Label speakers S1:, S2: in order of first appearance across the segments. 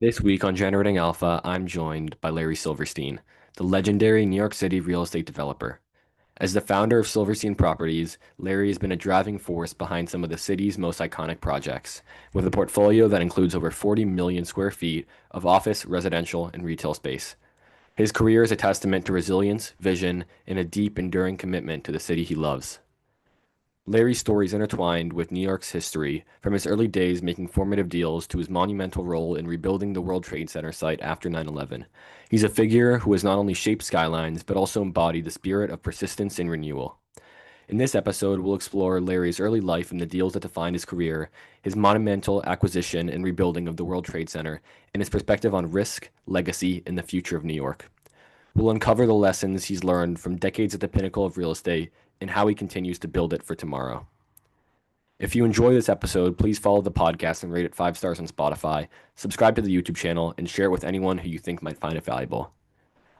S1: This week on Generating Alpha, I'm joined by Larry Silverstein, the legendary New York City real estate developer. As the founder of Silverstein Properties, Larry has been a driving force behind some of the city's most iconic projects, with a portfolio that includes over 40 million square feet of office, residential, and retail space. His career is a testament to resilience, vision, and a deep, enduring commitment to the city he loves. Larry's story is intertwined with New York's history, from his early days making formative deals to his monumental role in rebuilding the World Trade Center site after 9/11. He's a figure who has not only shaped skylines, but also embodied the spirit of persistence and renewal. In this episode, we'll explore Larry's early life and the deals that defined his career, his monumental acquisition and rebuilding of the World Trade Center, and his perspective on risk, legacy, and the future of New York. We'll uncover the lessons he's learned from decades at the pinnacle of real estate and how he continues to build it for tomorrow. If you enjoy this episode, please follow the podcast and rate it 5 stars on Spotify, subscribe to the YouTube channel, and share it with anyone who you think might find it valuable.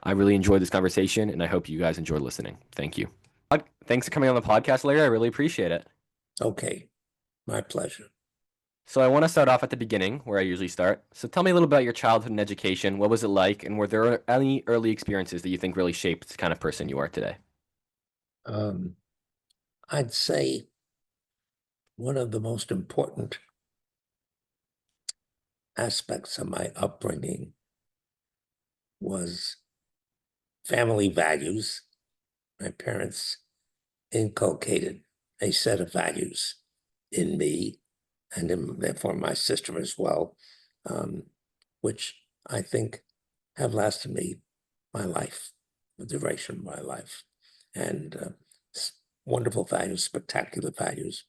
S1: I really enjoyed this conversation, and I hope you guys enjoy listening. Thank you. Thanks for coming on the podcast, Larry. I really appreciate it.
S2: Okay, my pleasure.
S1: So I want to start off at the beginning, where I usually start. So tell me a little about your childhood and education. What was it like, and were there any early experiences that you think really shaped the kind of person you are today?
S2: Um, I'd say one of the most important aspects of my upbringing was family values. My parents inculcated a set of values in me and therefore my sister as well, which I think have lasted me my life, the duration of my life. And wonderful values, spectacular values.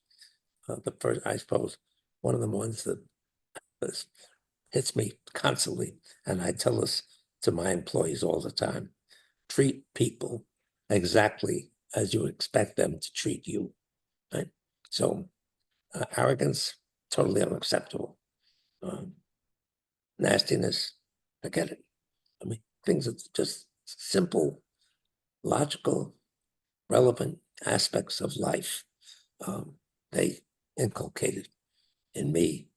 S2: The first, I suppose, one of the ones that hits me constantly, and I tell this to my employees all the time: treat people exactly as you expect them to treat you. Right? So, arrogance, totally unacceptable. Um, Nastiness, forget it. I mean, things are just simple, logical, relevant aspects of life. They inculcated in me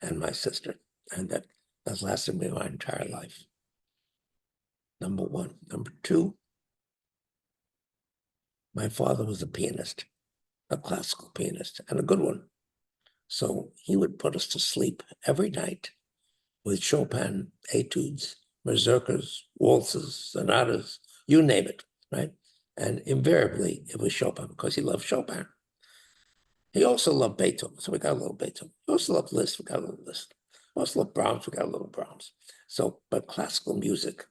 S2: and my sister, and that has lasted me my entire life. Number one. Number two, my father was a pianist, a classical pianist, and a good one. So he would put us to sleep every night with Chopin etudes, mazurkas, waltzes, sonatas, you name it, right? And invariably it was Chopin because he loved Chopin. He also loved Beethoven, so we got a little Beethoven. He also loved Liszt, we got a little Liszt. We also loved Brahms, we got a little Brahms. So, but classical music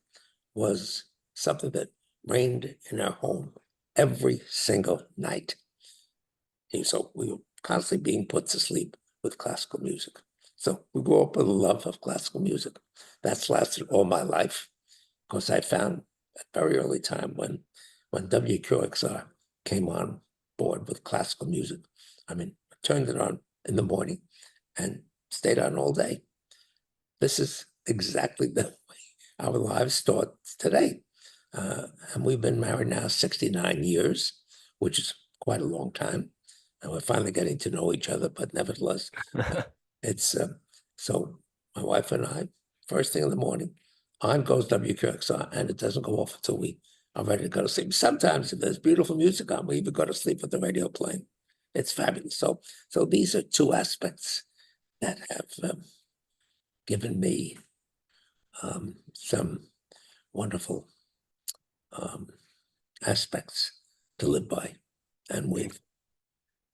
S2: was something that reigned in our home every single night. And so we were constantly being put to sleep with classical music. So we grew up with a love of classical music. That's lasted all my life because I found at a very early time when WQXR came on board with classical music. I mean, I turned it on in the morning and stayed on all day. This is exactly the way our lives start today. And we've been married now 69 years, which is quite a long time. And we're finally getting to know each other, but nevertheless, it's so my wife and I, first thing in the morning, on goes WQXR, and it doesn't go off until we are ready to go to sleep. Sometimes if there's beautiful music on, we even go to sleep with the radio playing. It's fabulous. So these are two aspects that have given me some wonderful um, aspects to live by and with.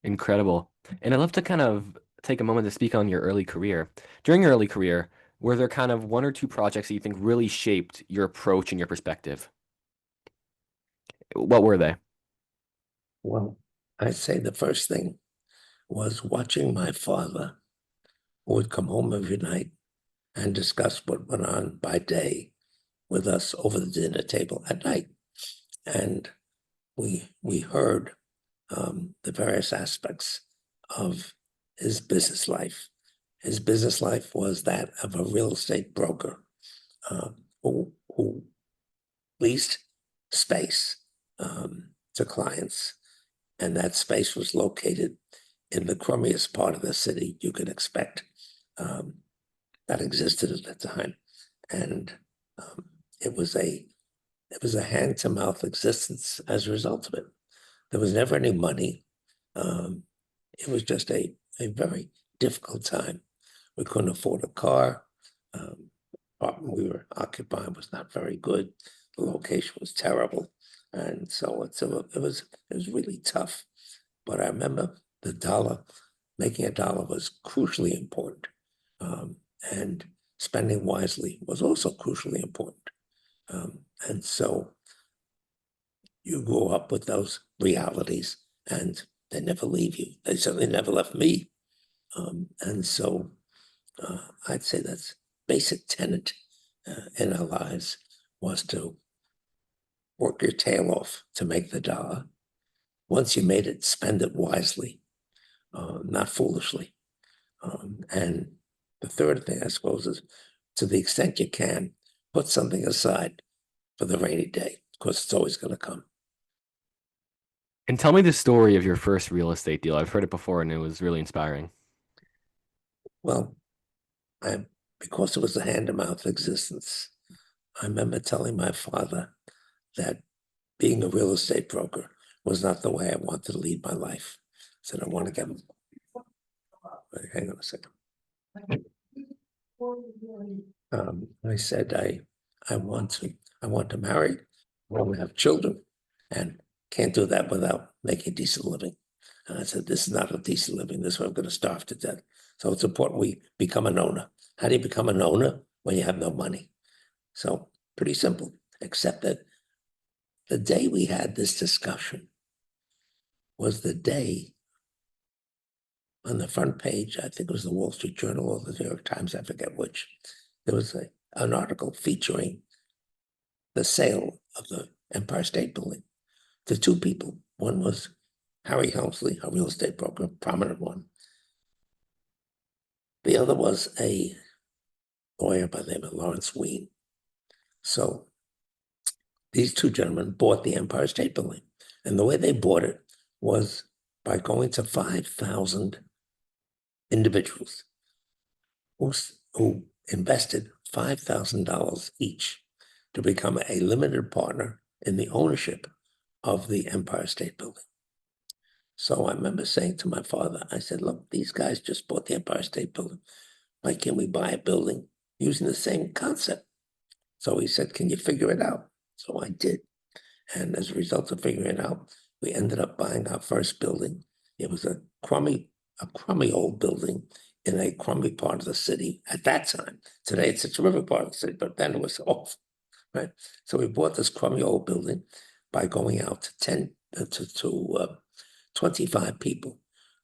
S1: Incredible. And I'd love to kind of take a moment to speak on your early career. During your early career, were there kind of one or two projects that you think really shaped your approach and your perspective? What were they?
S2: Well, I'd say the first thing was watching my father, who would come home every night and discuss what went on by day with us over the dinner table at night. And we heard the various aspects of his business life. His business life was that of a real estate broker who leased space to clients, and that space was located in the crummiest part of the city you could expect. Um, that existed at that time. And it was a hand-to-mouth existence as a result of it. There was never any money. It was just a very difficult time. We couldn't afford a car. Apartment we were occupying was not very good. The location was terrible, and so it was really tough. But I remember making a dollar was crucially important, and spending wisely was also crucially important. And so you grow up with those realities, and they never leave you. They certainly never left me. And so I'd say that's basic tenet in our lives was to work your tail off to make the dollar. Once you made it, spend it wisely, not foolishly. And the third thing, I suppose, is to the extent you can, put something aside for the rainy day, because it's always going to come.
S1: And tell me the story of your first real estate deal. I've heard it before and it was really inspiring.
S2: Well, because it was a hand-to-mouth existence, I remember telling my father that being a real estate broker was not the way I wanted to lead my life. I said, I want to get, hang on a second. I said, I want to marry, I want to have children, and can't do that without making a decent living. And I said, this is not a decent living. This is where I'm going to starve to death. So it's important we become an owner. How do you become an owner when you have no money? So pretty simple, except that the day we had this discussion was the day on the front page, I think it was the Wall Street Journal or the New York Times, I forget which, there was an article featuring the sale of the Empire State Building to two people. One was Harry Helmsley, a real estate broker, a prominent one. The other was a lawyer by the name of Lawrence Ween. So these two gentlemen bought the Empire State Building. And the way they bought it was by going to 5,000 individuals who invested $5,000 each to become a limited partner in the ownership of the Empire State Building. So I remember saying to my father, I said, look, these guys just bought the Empire State Building. Why can't we buy a building using the same concept? So he said, can you figure it out? So I did. And as a result of figuring it out, we ended up buying our first building. It was a crummy old building in a crummy part of the city at that time. Today it's a terrific part of the city, but then it was awful, right? So we bought this crummy old building by going out to 25 people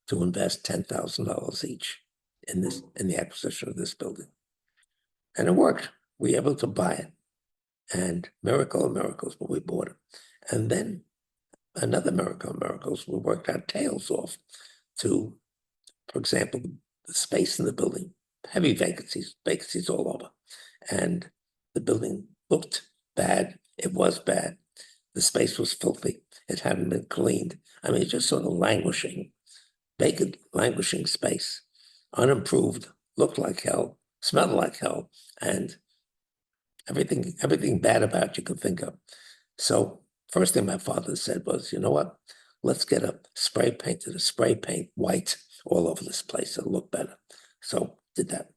S2: to invest $10,000 each in the acquisition of this building. And it worked. We were able to buy it. And miracle of miracles, but we bought it. And then another miracle of miracles, we worked our tails off to, for example, the space in the building, heavy vacancies all over. And the building looked bad. It was bad. The space was filthy. It hadn't been cleaned. I mean, just sort of languishing, vacant, languishing space, unimproved, looked like hell, smelled like hell, and everything bad about you could think of. So first thing my father said was, you know what? Let's get a spray paint white all over this place. It'll look better. So did that.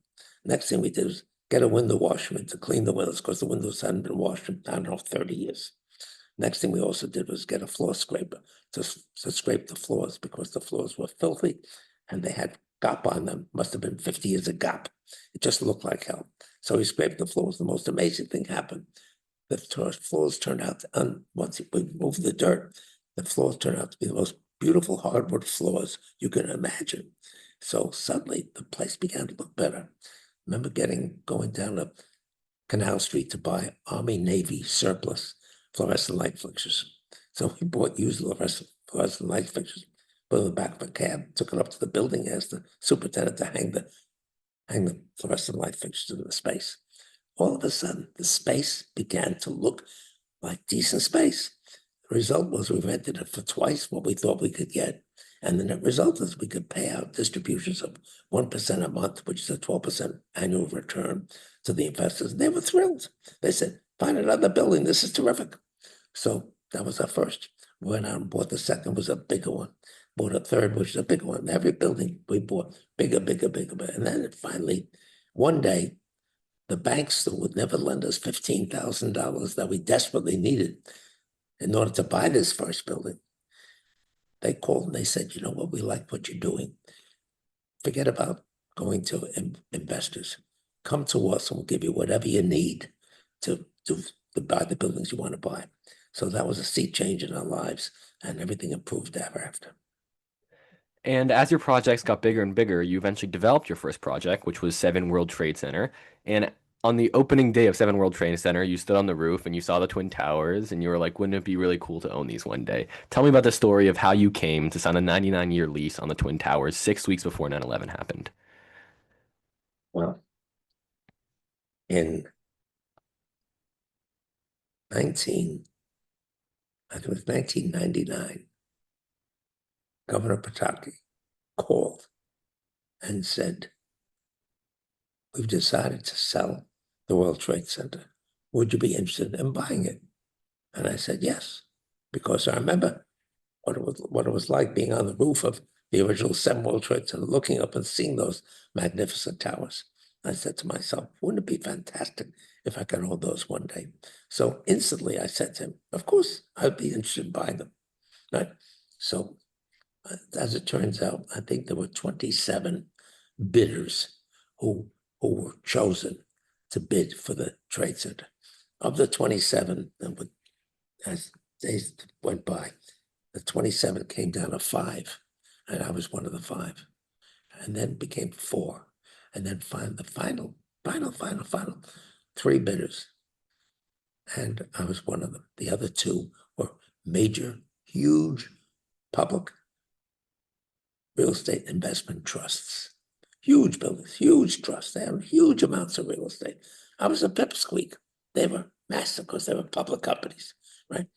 S2: Next thing we did was get a window washerman to clean the windows because the windows hadn't been washed in, I don't know, 30 years. Next thing we also did was get a floor scraper to scrape the floors because the floors were filthy and they had GOP on them. Must have been 50 years of GOP. It just looked like hell. So we scraped the floors. The most amazing thing happened. The floors turned out, once we moved the dirt, the floors turned out to be the most beautiful hardwood floors you can imagine. So suddenly the place began to look better. I remember going down to Canal Street to buy Army Navy surplus fluorescent light fixtures. So we bought used fluorescent light fixtures, put in the back of a cab, took it up to the building, asked the superintendent to hang the fluorescent light fixtures in the space. All of a sudden, the space began to look like decent space. The result was we rented it for twice what we thought we could get. And the net result is we could pay out distributions of 1% a month, which is a 12% annual return to the investors. They were thrilled. They said, find another building. This is terrific. So that was our first. We went out and bought the second, was a bigger one. Bought a third, which is a bigger one. Every building we bought, bigger, bigger, bigger. And then finally, one day, the banks that would never lend us $15,000 that we desperately needed in order to buy this first building, they called and they said, you know what, we like what you're doing. Forget about going to investors. Come to us and we'll give you whatever you need to buy the buildings you want to buy. So that was a sea change in our lives, and everything improved ever after.
S1: And as your projects got bigger and bigger, you eventually developed your first project, which was 7 World Trade Center. And on the opening day of 7 World Trade Center, you stood on the roof and you saw the Twin Towers, and you were like, wouldn't it be really cool to own these one day? Tell me about the story of how you came to sign a 99-year lease on the Twin Towers 6 weeks before 9/11 happened.
S2: Well, in I think it was 1999, Governor Pataki called and said, we've decided to sell the World Trade Center. Would you be interested in buying it? And I said, yes, because I remember what it was like being on the roof of the original 7 World Trade Center, looking up and seeing those magnificent towers. I said to myself, wouldn't it be fantastic if I could hold those one day? So instantly I said to him, of course, I'd be interested in buying them. Right? So as it turns out, I think there were 27 bidders who were chosen to bid for the Trade Center. Of the 27, and as days went by, the 27 came down to 5, and I was one of the 5, and then became 4, and then the final 3 bidders, and I was one of them. The other 2 were major, huge public real estate investment trusts. Huge buildings, huge trusts. They have huge amounts of real estate. I was a pipsqueak. They were massive because they were public companies, right?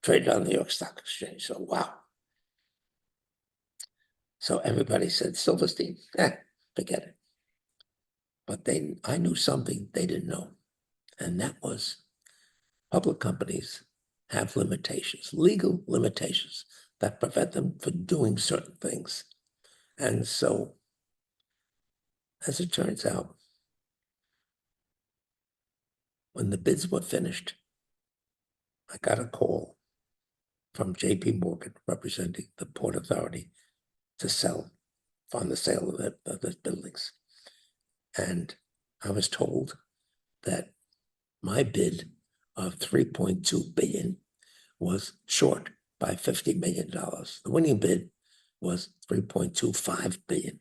S2: Traded on the New York Stock Exchange. So, wow. So everybody said, Silverstein, forget it. But I knew something they didn't know. And that was public companies have limitations, legal limitations that prevent them from doing certain things. And so, as it turns out, when the bids were finished, I got a call from J.P. Morgan, representing the Port Authority, to sell on the sale of the buildings. And I was told that my bid of $3.2 billion was short by $50 million. The winning bid was $3.25 billion.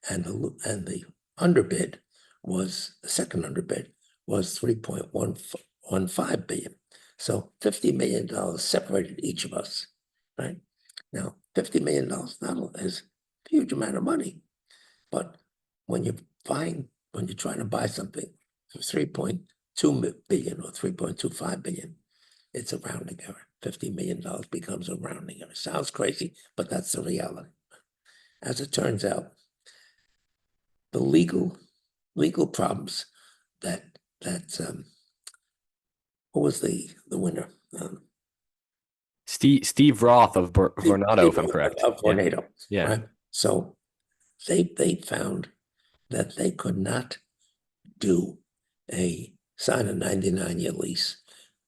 S2: And the underbid was, the second underbid was $3.15 billion. So $50 million separated each of us, right? Now, $50 million not is a huge amount of money, but when you're trying to buy something for 3.2 billion or 3.25 billion, it's a rounding error. $50 million becomes a rounding error. Sounds crazy, but that's the reality. As it turns out, the legal problems that who was the winner?
S1: Steve Roth of Vornado, if I'm correct.
S2: Of
S1: Yeah.
S2: Vornado,
S1: Yeah.
S2: right? So they found that they could not sign a 99-year lease.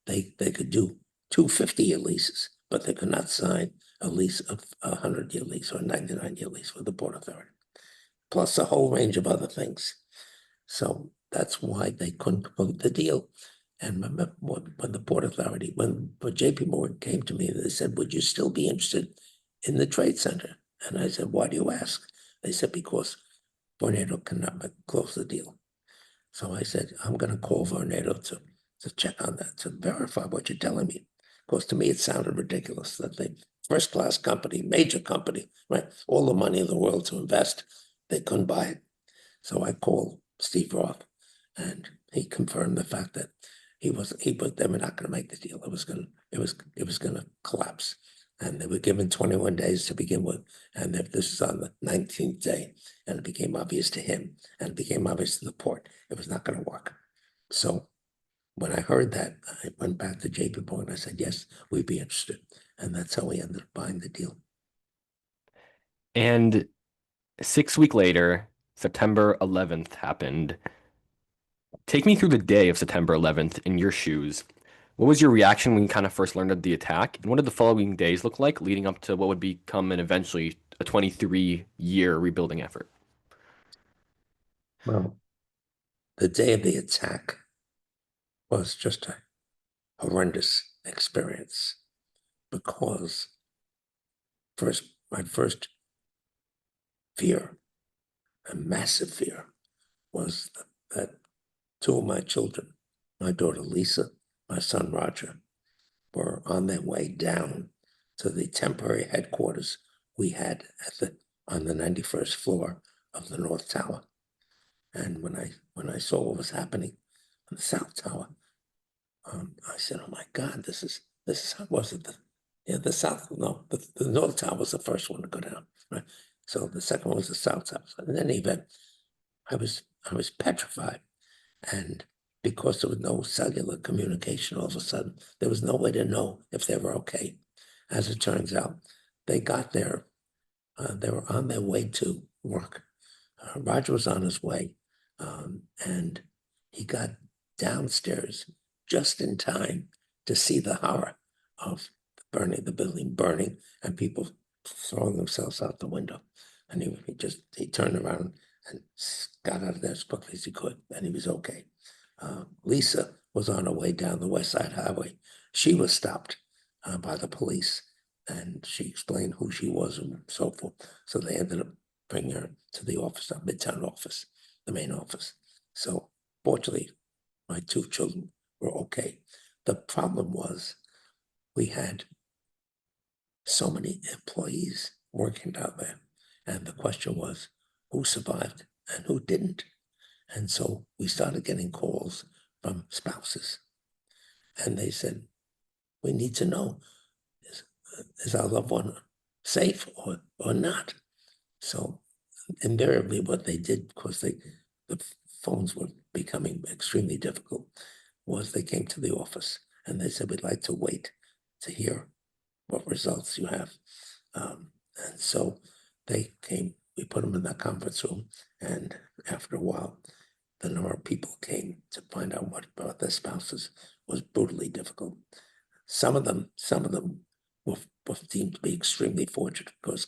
S2: They could do 2 50-year leases, but they could not sign a lease of a 100-year lease or a 99-year lease with the Port Authority, plus a whole range of other things. So that's why they couldn't complete the deal. And remember when the Port Authority, when J.P. Morgan came to me, they said, would you still be interested in the Trade Center? And I said, why do you ask? They said, because Vornado cannot close the deal. So I said, I'm going to call Vornado to check on that, to verify what you're telling me. Because to me, it sounded ridiculous that they, first-class company, major company, right? All the money in the world to invest, they couldn't buy it. So I called Steve Roth, and he confirmed the fact that they were not going to make the deal. It was going to collapse. And they were given 21 days to begin with. And this is on the 19th day. And it became obvious to him and it became obvious to the port. It was not going to work. So when I heard that, I went back to JP Morgan. I said, yes, we'd be interested. And that's how we ended up buying the deal.
S1: And 6 weeks later, September 11th happened. Take me through the day of September 11th in your shoes. What was your reaction when you kind of first learned of the attack? And what did the following days look like leading up to what would become an eventually a 23-year rebuilding effort?
S2: Well, the day of the attack was just a horrendous experience because my first fear, a massive fear, was that two of my children, my daughter Lisa, my son Roger, were on their way down to the temporary headquarters we had on the 91st floor of the North Tower. And when I saw what was happening on the South Tower, I said, "Oh my God, this is how was it? The South, no, the North Tower was the first one to go down, right? So the second one was the South Tower. So in any event, I was petrified, and because there was no cellular communication, all of a sudden there was no way to know if they were okay. As it turns out, they got there. They were on their way to work. Roger was on his way, and he got downstairs just in time to see the horror of the building burning, and people throwing themselves out the window. And he turned around and got out of there as quickly as he could, and he was okay. Lisa was on her way down the West Side Highway. She was stopped by the police, and she explained who she was and so forth. So they ended up bringing her to the office, our Midtown office, the main office. So fortunately, my two children were okay. The problem was we had so many employees working down there, and the question was who survived and who didn't. And so we started getting calls from spouses, and they said, we need to know, is, is our loved one safe or not? So invariably what they did, because the phones were becoming extremely difficult, was they came to the office and they said, we'd like to wait to hear what results you have. And so they came, we put them in that conference room, and after a while, the number of people came to find out what about their spouses was brutally difficult. Some of them were deemed to be extremely fortunate because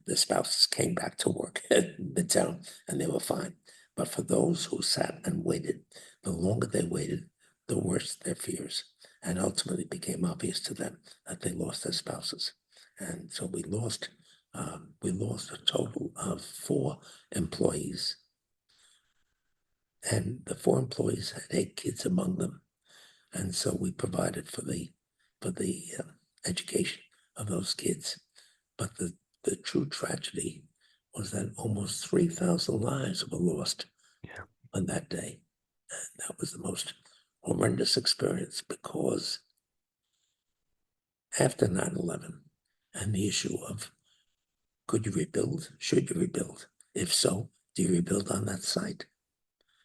S2: their spouses came back to work at Midtown and they were fine. But for those who sat and waited, the longer they waited, the worse their fears. And ultimately it became obvious to them that they lost their spouses. And so we lost a total of 4 employees. And the 4 employees had 8 kids among them. And so we provided for the education of those kids. But the true tragedy was that almost 3,000 lives were lost
S1: Yeah.
S2: on that day. And that was the most horrendous experience because after 9/11 and the issue of could you rebuild? Should you rebuild? If so, do you rebuild on that site?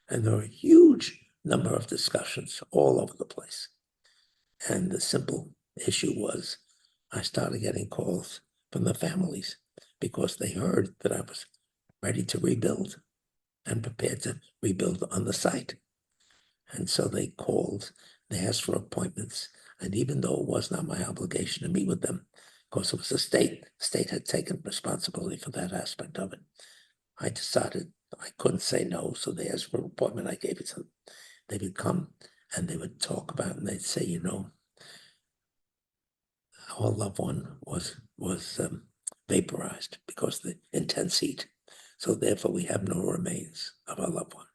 S2: And there were a huge number of discussions all over the place. And the simple issue was I started getting calls from the families because they heard that I was ready to rebuild and prepared to rebuild on the site. And so they called, they asked for appointments. And even though it was not my obligation to meet with them, because it was the state had taken responsibility for that aspect of it, I decided I couldn't say no. So they asked for an appointment. I gave it to them. They would come and they would talk about it and they'd say, our loved one was vaporized because of the intense heat. So therefore, we have no remains of our loved one.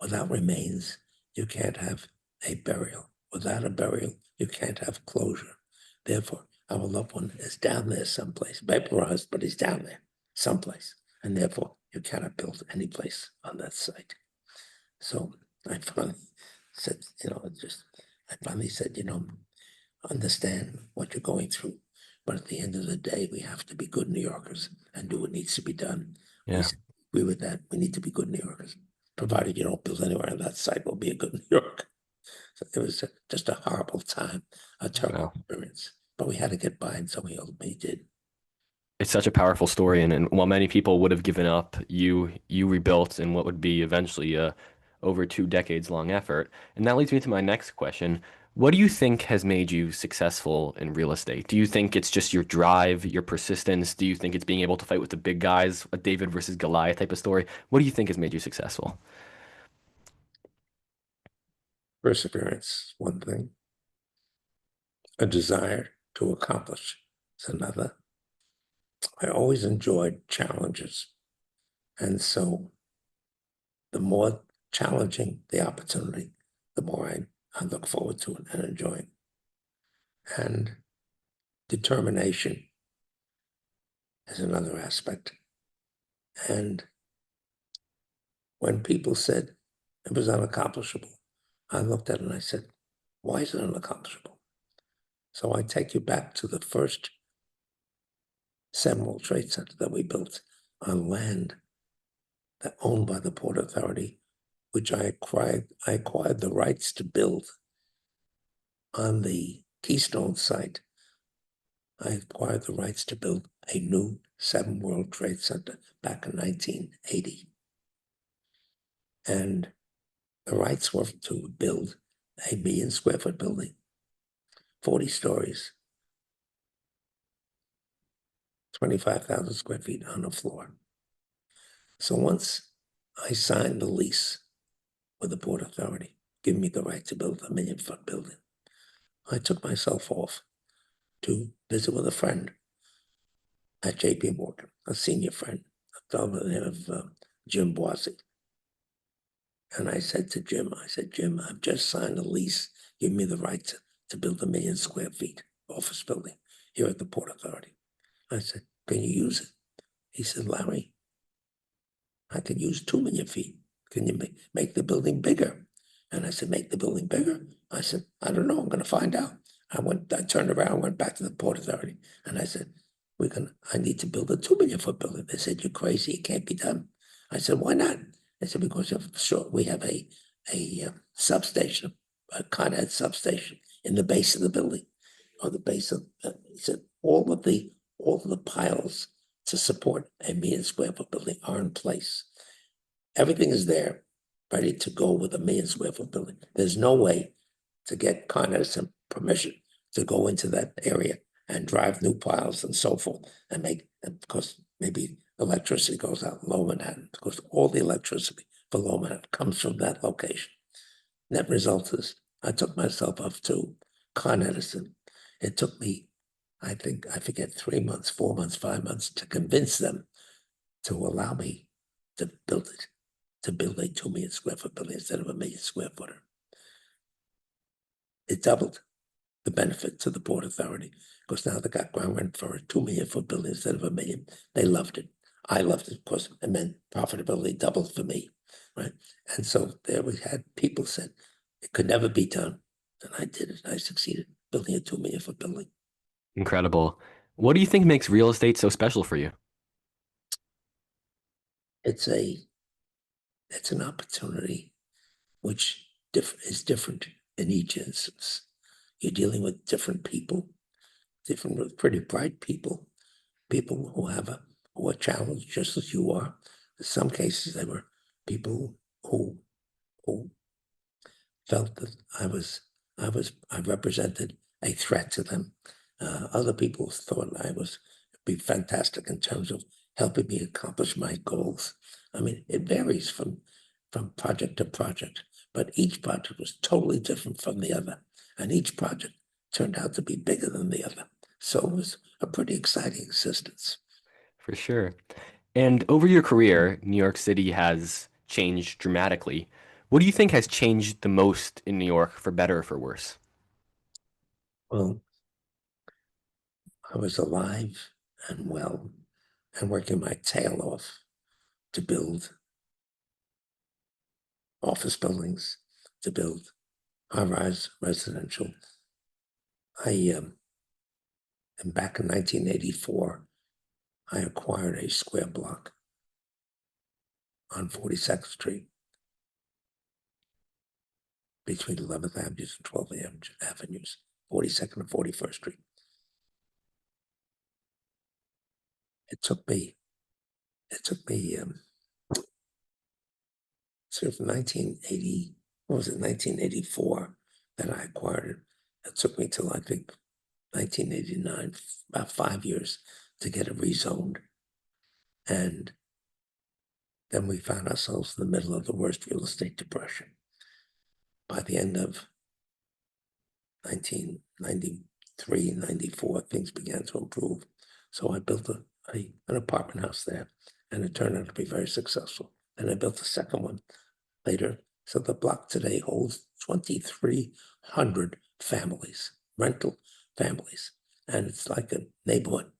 S2: Without remains, you can't have a burial. Without a burial, you can't have closure. Therefore, our loved one is down there someplace, vaporized, but he's down there someplace. And therefore, you cannot build any place on that site. So I finally said, I finally said, understand what you're going through. But at the end of the day, we have to be good New Yorkers and do what needs to be done. We
S1: Yeah.
S2: agree with that. We need to be good New Yorkers, provided you don't build anywhere on that site. We'll be a good New York. So it was just a horrible time, a terrible
S1: Wow.
S2: experience. But we had to get by, and so we did.
S1: It's such a powerful story, and while many people would have given up, you rebuilt in what would be eventually a over 2 decades long effort. And that leads me to my next question. What do you think has made you successful in real estate? Do you think it's just your drive, your persistence? Do you think it's being able to fight with the big guys, a David versus Goliath type of story? What do you think has made you successful?
S2: Perseverance, one thing. A desire to accomplish is another. I always enjoyed challenges. And so the more challenging the opportunity, the more I look forward to it and enjoy it. And determination is another aspect. And when people said it was unaccomplishable, I looked at it and I said, why is it unaccomplishable? So I take you back to the first Seminole Trade Center that we built on land that owned by the Port Authority, which I acquired the rights to build on the Keystone site. I acquired the rights to build a new 7 World Trade Center back in 1980. And the rights were to build a 1 million square foot building, 40 stories, 25,000 square feet on the floor. So once I signed the lease with the Port Authority, giving me the right to build a 1 million foot building, I took myself off to visit with a friend at JP Morgan, a senior friend, a name of Jim Boise. And I said to Jim, Jim, I've just signed a lease, give me the right to build a 1 million square feet office building here at the Port Authority. I said, can you use it? He said, Larry, I could use 2 million feet. Can you make the building bigger? And I said, make the building bigger? I said, I don't know, I'm gonna find out. I turned around, went back to the Port Authority, and I said, I need to build a 2 million foot building. They said, you're crazy, it can't be done. I said, why not? They said, because we have a substation, a Con Ed substation in the base of the building, or the base of, he said, all of the piles to support a 1 million square foot building are in place. Everything is there, ready to go with a 1 million square foot building. There's no way to get Con Edison permission to go into that area and drive new piles and so forth and because maybe electricity goes out in Lower Manhattan, because all the electricity for Lower Manhattan comes from that location. Net result is I took myself up to Con Edison. It took me, I forget, 3 months, 4 months, 5 months to convince them to allow me to build it, to build a 2 million square foot building instead of a 1 million square footer. It doubled the benefit to the Port Authority because now they got ground rent for a 2 million foot building instead of a million. They loved it. I loved it because it meant profitability doubled for me, right? And so there we had people said it could never be done. And I did it. I succeeded building a 2 million foot building.
S1: Incredible. What do you think makes real estate so special for you?
S2: It's a it's an opportunity which is different in each instance. You're dealing with different people, different, pretty bright people, people who are challenged just as you are. In some cases, they were people who who felt that I represented a threat to them. Other people thought I was be fantastic in terms of helping me accomplish my goals. I mean, it varies from project to project, but each project was totally different from the other, and each project turned out to be bigger than the other. So it was a pretty exciting existence.
S1: For sure. And over your career, New York City has changed dramatically. What do you think has changed the most in New York, for better or for worse?
S2: Well, I was alive and well and working my tail off to build office buildings, to build high-rise residential. I And back in 1984, I acquired a square block on 42nd Street between 11th Avenues and 12th Avenues, 42nd and 41st Street. It took me sort of 1980, what was it, 1984 that I acquired it. It took me till I think 1989, about 5 years to get it rezoned. And then we found ourselves in the middle of the worst real estate depression. By the end of 1993, 94, things began to improve. So I built an apartment house there, and it turned out to be very successful. And I built a second one later. So the block today holds 2,300 families, rental families. And it's like a neighborhood,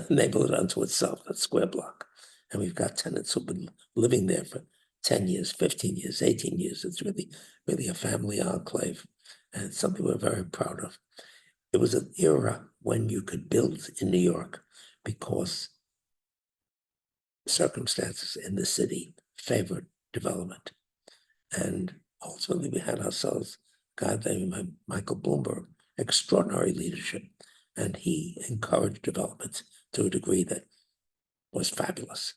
S2: neighborhood unto itself, that square block. And we've got tenants who've been living there for 10 years, 15 years, 18 years. It's really, really a family enclave. And it's something we're very proud of. It was an era when you could build in New York because circumstances in the city favored development. And ultimately, we had ourselves a guy named Michael Bloomberg, extraordinary leadership. And he encouraged development to a degree that was fabulous.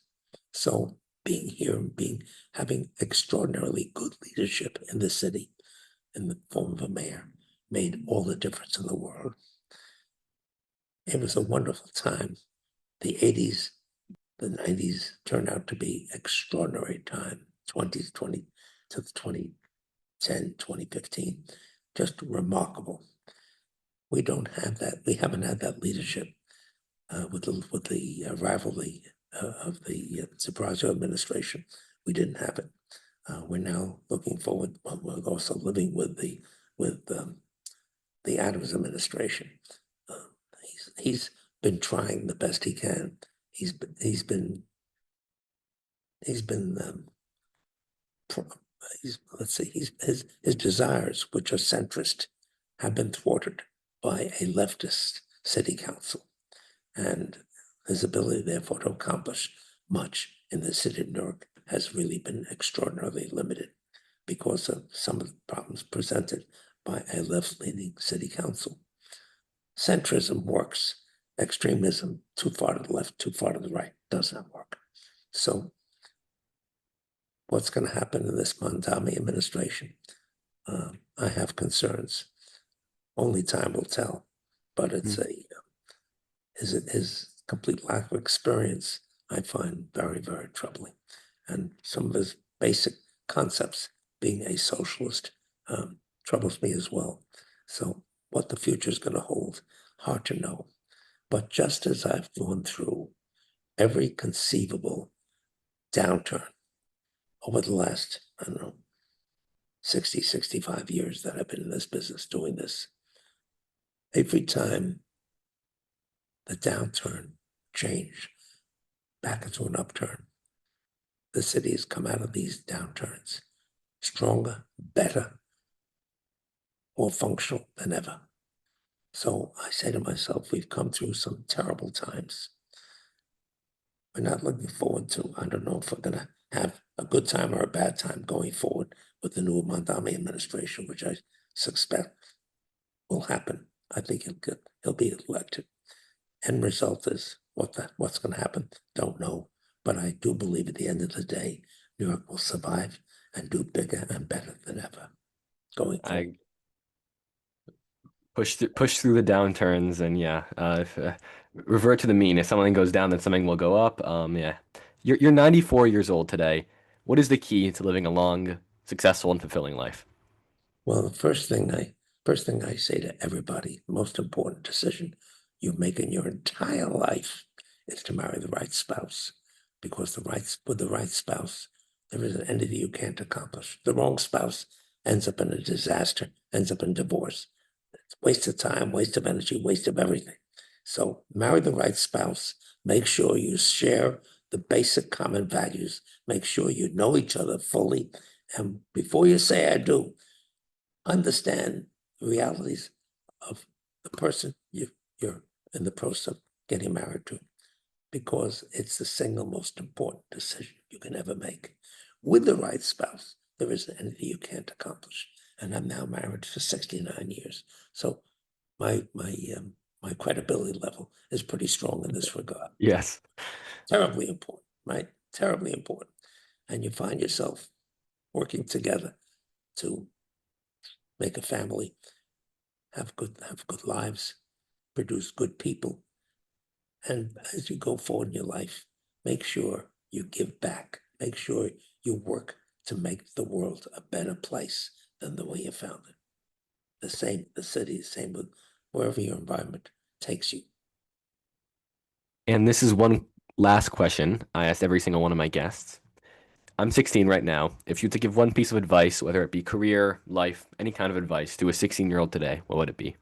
S2: So being here and having extraordinarily good leadership in the city in the form of a mayor made all the difference in the world. It was a wonderful time. The 80s, the 90s turned out to be extraordinary time, 2020 to 2010, 2015, just remarkable. We don't have that. We haven't had that leadership with the arrival of the Subrajo administration. We didn't have it. We're now looking forward. We're also living with the Adams administration. He's been trying the best he can. He's been his desires, which are centrist, have been thwarted by a leftist city council, and his ability, therefore, to accomplish much in the city of New York has really been extraordinarily limited because of some of the problems presented by a left-leaning city council. Centrism works. Extremism, too far to the left, too far to the right, does not work. So what's going to happen in this Mondami administration? I have concerns. Only time will tell, but it's his complete lack of experience I find very, very troubling. And some of his basic concepts, being a socialist, troubles me as well. So what the future is going to hold, hard to know. But just as I've gone through every conceivable downturn over the last, I don't know, 60, 65 years that I've been in this business doing this, every time the downturn changed back into an upturn, the city has come out of these downturns stronger, better, more functional than ever. So I say to myself, we've come through some terrible times. We're not looking forward to, I don't know if we're going to have a good time or a bad time going forward with the new Mondami administration, which I suspect will happen. I think he'll be elected. End result is what's going to happen, don't know. But I do believe at the end of the day, New York will survive and do bigger and better than ever going forward.
S1: I push through the downturns, and yeah, revert to the mean. If something goes down, then something will go up. Yeah, you're 94 years old today. What is the key to living a long, successful, and fulfilling life?
S2: Well, the first thing I say to everybody, the most important decision you make in your entire life is to marry the right spouse, because with the right spouse, there isn't anything you can't accomplish. The wrong spouse ends up in a disaster, ends up in divorce. It's waste of time, waste of energy, waste of everything. So marry the right spouse. Make sure you share the basic common values. Make sure you know each other fully. And before you say I do, understand the realities of the person you're in the process of getting married to, because it's the single most important decision you can ever make. With the right spouse, there isn't anything you can't accomplish. And I'm now married for 69 years. So my credibility level is pretty strong in this regard.
S1: Yes.
S2: Terribly important, right? Terribly important. And you find yourself working together to make a family, have good lives, produce good people. And as you go forward in your life, make sure you give back. Make sure you work to make the world a better place than the way you found it. The city, the same with wherever your environment takes you.
S1: And this is one last question I asked every single one of my guests. I'm 16 right now. If you had to give one piece of advice, whether it be career, life, any kind of advice to a 16-year-old today, what would it be?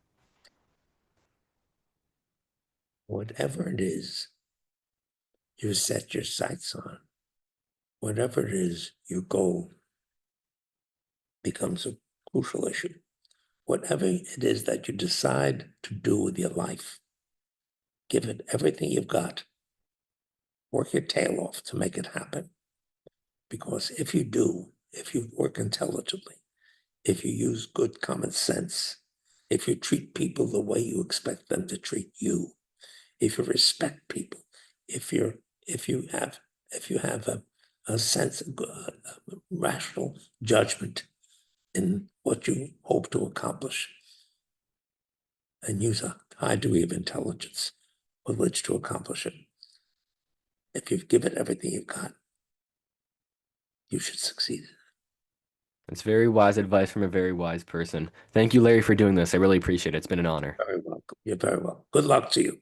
S2: Whatever it is you set your sights on, whatever it is your goal becomes a crucial issue. Whatever it is that you decide to do with your life, give it everything you've got. Work your tail off to make it happen. Because if you do, if you work intelligently, if you use good common sense, if you treat people the way you expect them to treat you, if you respect people, if you're if you have a sense of rational judgment in what you hope to accomplish, and use a high degree of intelligence with which to accomplish it. If you've given everything you've got, you should succeed.
S1: It's very wise advice from a very wise person. Thank you, Larry, for doing this. I really appreciate it. It's been an honor.
S2: Very welcome. You're very welcome. Good luck to you.